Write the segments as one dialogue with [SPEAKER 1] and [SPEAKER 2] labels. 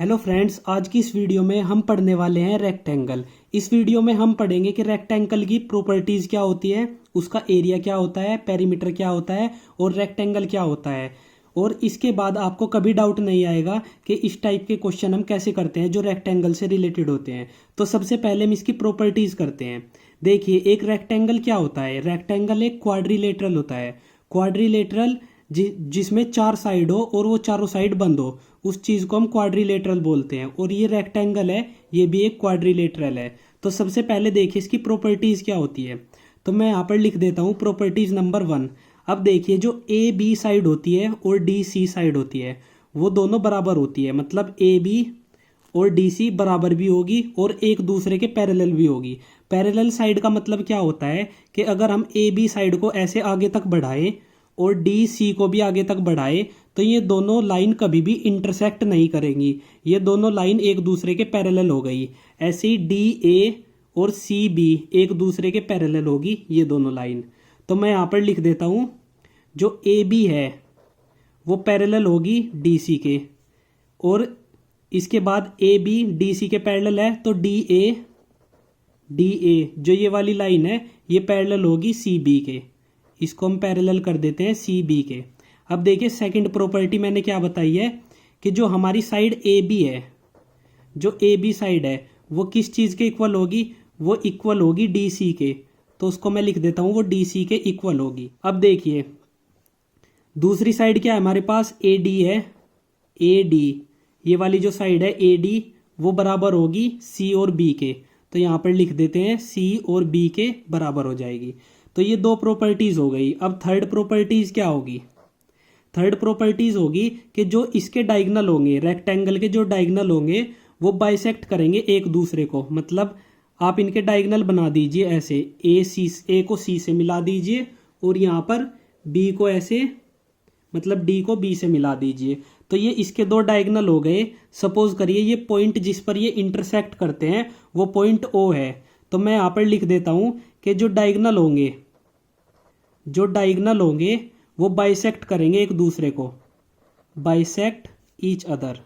[SPEAKER 1] Hello friends, आज की इस वीडियो में हम पढ़ने वाले हैं रेक्टेंगल। इस वीडियो में हम पढ़ेंगे कि रेक्टेंगल की प्रॉपर्टीज क्या होती है, उसका एरिया क्या होता है, पेरीमीटर क्या होता है और रेक्टेंगल क्या होता है। और इसके बाद आपको कभी डाउट नहीं आएगा कि इस टाइप के क्वेश्चन हम कैसे करते हैं जो रेक्टेंगल से रिलेटेड होते हैं। तो सबसे पहले हम इसकी प्रॉपर्टीज करते हैं। देखिए, एक रेक्टेंगल क्या होता है। रेक्टेंगल एक क्वाड्रिलेटरल होता है। क्वाड्रिलेटरल जिसमें चार साइड हो और वो चारों साइड बंद हो, उस चीज को हम क्वाड्रिलेटरल बोलते हैं। और ये रेक्टेंगल है, ये भी एक क्वाड्रिलेटरल है। तो सबसे पहले देखिए इसकी प्रॉपर्टीज क्या होती है। तो मैं यहाँ पर लिख देता हूँ प्रॉपर्टीज नंबर 1। अब देखिए, जो ए बी साइड होती है और डी सी साइड होती है, वो दोनों बराबर होती है। मतलब ए बी और डी सी बराबर भी होगी और एक दूसरे के पैरेलल भी होगी। पैरेलल साइड का मतलब क्या होता है कि अगर हम ए बी साइड को ऐसे आगे तक बढ़ाएं और डी सी को भी आगे तक बढ़ाए तो ये दोनों लाइन कभी भी इंटरसेक्ट नहीं करेंगी। ये दोनों लाइन एक दूसरे के पैरेलल हो गई। ऐसे ही डी ए और सी बी एक दूसरे के पैरेलल होगी ये दोनों लाइन। तो मैं यहाँ पर लिख देता हूँ, जो ए बी है वो पैरेलल होगी डी सी के, और इसके बाद ए बी डी सी के पैरेलल है तो डी ए जो ये वाली लाइन है ये पैरेलल होगी सी बी के। इसको हम पैरेलल कर देते हैं सी बी के। अब देखिए, सेकंड प्रॉपर्टी मैंने क्या बताई है कि जो हमारी साइड ए बी है, जो ए बी साइड है वो किस चीज़ के इक्वल होगी, वो इक्वल होगी डी सी के। तो उसको मैं लिख देता हूँ, वो डी सी के इक्वल होगी। अब देखिए, दूसरी साइड क्या है हमारे पास, ए डी है। ए डी ये वाली जो साइड है ए डी, वो बराबर होगी सी और बी के। तो यहाँ पर लिख देते हैं सी और बी के बराबर हो जाएगी। तो ये दो प्रॉपर्टीज हो गई। अब थर्ड प्रॉपर्टीज क्या होगी। थर्ड प्रॉपर्टीज होगी कि जो इसके डायगोनल होंगे, रेक्टेंगल के जो डायगोनल होंगे वो बाइसेक्ट करेंगे एक दूसरे को। मतलब आप इनके डायगोनल बना दीजिए ऐसे, ए को सी से मिला दीजिए और यहाँ पर बी को ऐसे, मतलब डी को बी से मिला दीजिए। तो ये इसके दो डायगोनल हो गए। सपोज करिए ये पॉइंट जिस पर ये इंटरसेक्ट करते हैं वो पॉइंट ओ है। तो मैं यहाँ पर लिख देता हूँ कि जो डायगोनल होंगे वो बाइसेक्ट करेंगे एक दूसरे को, bisect each other.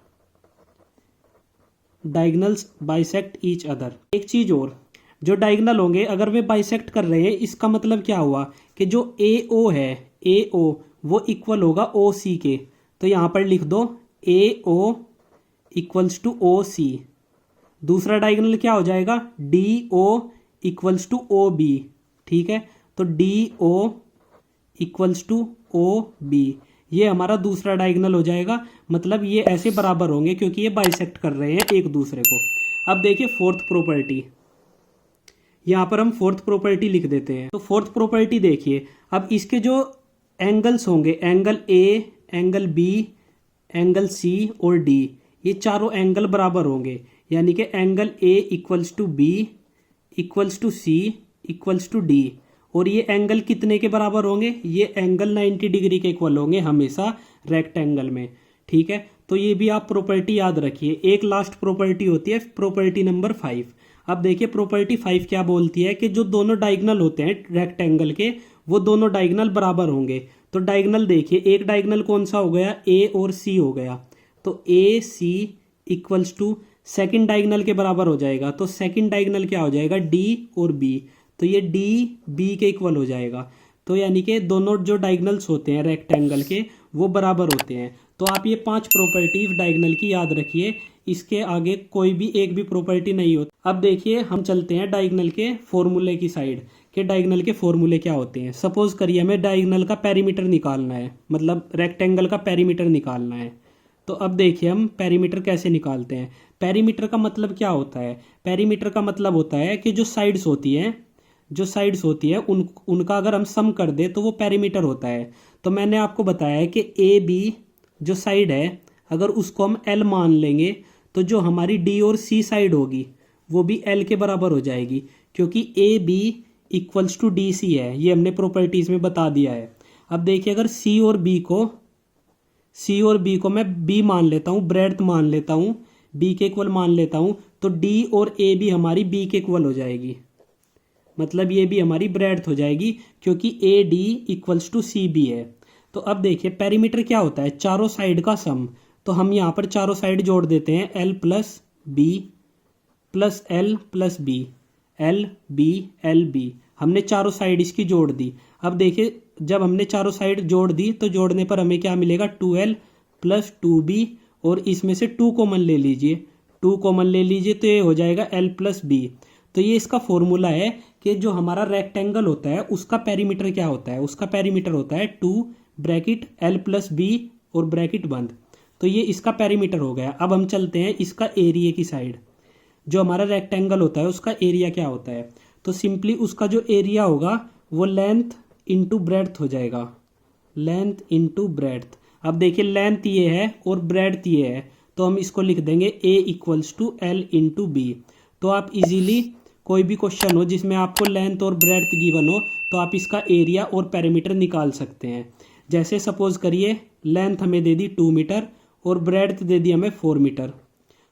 [SPEAKER 1] Diagonals bisect each other. एक चीज और, जो डायगोनल होंगे अगर वे बाइसेक्ट कर रहे हैं, इसका मतलब क्या हुआ कि जो ए ओ है, ए ओ वो इक्वल होगा ओ सी के। तो यहां पर लिख दो ए ओ इक्वल्स टू ओ सी। दूसरा डायगोनल क्या हो जाएगा, D O equals to O B. ठीक है, तो D O equals to O B, ये हमारा दूसरा डायगोनल हो जाएगा। मतलब ये ऐसे बराबर होंगे क्योंकि ये बाइसेक्ट कर रहे हैं एक दूसरे को। अब देखिए फोर्थ प्रॉपर्टी, यहां पर हम फोर्थ प्रॉपर्टी लिख देते हैं। तो फोर्थ प्रॉपर्टी देखिए, अब इसके जो एंगल्स होंगे, angle A, angle B, angle C और डी, ये चारों एंगल बराबर होंगे। यानी कि angle A equals to B equals to C equals to D. और ये एंगल कितने के बराबर होंगे, ये एंगल 90 डिग्री के इक्वल होंगे हमेशा रेक्टेंगल में। ठीक है, तो ये भी आप प्रॉपर्टी याद रखिए। एक लास्ट प्रॉपर्टी होती है प्रॉपर्टी नंबर 5। अब देखिए प्रॉपर्टी 5 क्या बोलती है कि जो दोनों डायगोनल होते हैं रेक्टेंगल के, वो दोनों डायगोनल बराबर होंगे। तो डायगोनल देखिए, एक डायगोनल कौन सा हो गया, ए और सी हो गया। तो ए सी इक्वल्स टू सेकेंड डायगोनल के बराबर हो जाएगा। तो सेकेंड डायगोनल क्या हो जाएगा, डी और बी। तो ये डी बी के इक्वल हो जाएगा। तो यानी कि दोनों जो डायगोनल्स होते हैं रेक्टेंगल के वो बराबर होते हैं। तो आप ये 5 प्रॉपर्टीज डायगोनल की याद रखिए, इसके आगे कोई भी एक भी प्रॉपर्टी नहीं होती। अब देखिए हम चलते हैं डायगोनल के फॉर्मूले की साइड, कि डायगोनल के फॉर्मूले क्या होते हैं। सपोज करिए हमें डायगोनल का पेरीमीटर निकालना है, मतलब रेक्टेंगल का पेरीमीटर निकालना है। तो अब देखिए हम पेरीमीटर कैसे निकालते हैं। पेरीमीटर का मतलब क्या होता है, पेरीमीटर का मतलब होता है कि जो साइड्स होती है उनका अगर हम सम कर दे तो वो पेरीमीटर होता है। तो मैंने आपको बताया है कि ए बी जो साइड है, अगर उसको हम एल मान लेंगे तो जो हमारी डी और सी साइड होगी वो भी एल के बराबर हो जाएगी, क्योंकि A B equals to D C है। ये हमने प्रॉपर्टीज में बता दिया है। अब देखिए, अगर सी और बी को मैं बी मान लेता हूँ, ब्रेड्थ मान लेता हूँ, बी के इक्वल मान लेता हूँ, तो डी और ए भी हमारी बी के इक्वल हो जाएगी। मतलब ये भी हमारी ब्रेड्थ हो जाएगी क्योंकि A D equals to C B है। तो अब देखिए पेरीमीटर क्या होता है, चारों साइड का सम। तो हम यहाँ पर चारों साइड जोड़ देते हैं L plus B plus L plus B, L B L B, हमने चारों साइड इसकी जोड़ दी। अब देखिए जब हमने चारों साइड जोड़ दी तो जोड़ने पर हमें क्या मिलेगा 2L प्लस 2B, और इसमें से 2 कॉमन ले लीजिए, 2 कॉमन ले लीजिए तो ये हो जाएगा L प्लस बी। तो ये इसका फॉर्मूला है कि जो हमारा रेक्टेंगल होता है उसका पेरीमीटर क्या होता है, उसका पेरीमीटर होता है 2 ब्रैकेट L प्लस बी और ब्रैकेट बंद। तो ये इसका पेरीमीटर हो गया। अब हम चलते हैं इसका एरिया की साइड। जो हमारा रेक्टेंगल होता है उसका एरिया क्या होता है, तो सिंपली उसका जो एरिया होगा वो लेंथ इंटू ब्रेड्थ हो जाएगा, लेंथ इंटू ब्रेड्थ। अब देखिए लेंथ ये है और ब्रेड्थ ये है, तो हम इसको लिख देंगे A equals to L into B. तो आप इजीली कोई भी क्वेश्चन हो जिसमें आपको लेंथ और ब्रेड्थ गिवन हो तो आप इसका एरिया और पेरीमीटर निकाल सकते हैं। जैसे सपोज करिए लेंथ हमें दे दी 2 मीटर और ब्रेड्थ दे दी हमें 4 मीटर,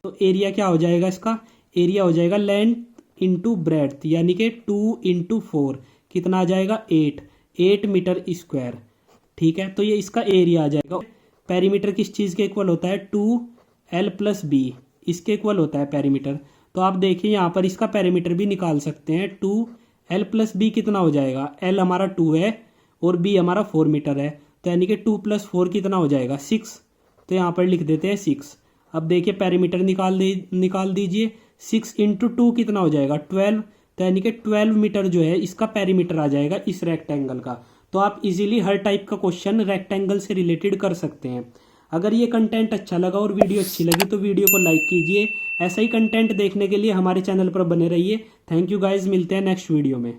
[SPEAKER 1] तो एरिया क्या हो जाएगा, इसका एरिया हो जाएगा लेंथ इंटू ब्रेड्थ, यानी कि 2 इंटू 4 कितना आ जाएगा 8 मीटर स्क्वायर। ठीक है, तो ये इसका एरिया आ जाएगा। पेरीमीटर किस चीज़ के इक्वल होता है 2L प्लस बी, इसके इक्वल होता है पेरीमीटर। तो आप देखिए यहाँ पर इसका पेरीमीटर भी निकाल सकते हैं। 2L प्लस बी कितना हो जाएगा, L हमारा 2 है और B हमारा 4 मीटर है, तो यानी कि 2 प्लस 4 कितना हो जाएगा 6। तो यहाँ पर लिख देते हैं 6। अब देखिए पेरीमीटर निकाल दीजिए। 6 इंटू 2 कितना हो जाएगा 12, तो यानी कि 12 मीटर जो है इसका पेरीमीटर आ जाएगा इस रेक्टेंगल का। तो आप इजीली हर टाइप का क्वेश्चन रेक्टेंगल से रिलेटेड कर सकते हैं। अगर ये कंटेंट अच्छा लगा और वीडियो अच्छी लगी तो वीडियो को लाइक कीजिए। ऐसा ही कंटेंट देखने के लिए हमारे चैनल पर बने रहिए। थैंक यू गाइज, मिलते हैं नेक्स्ट वीडियो में।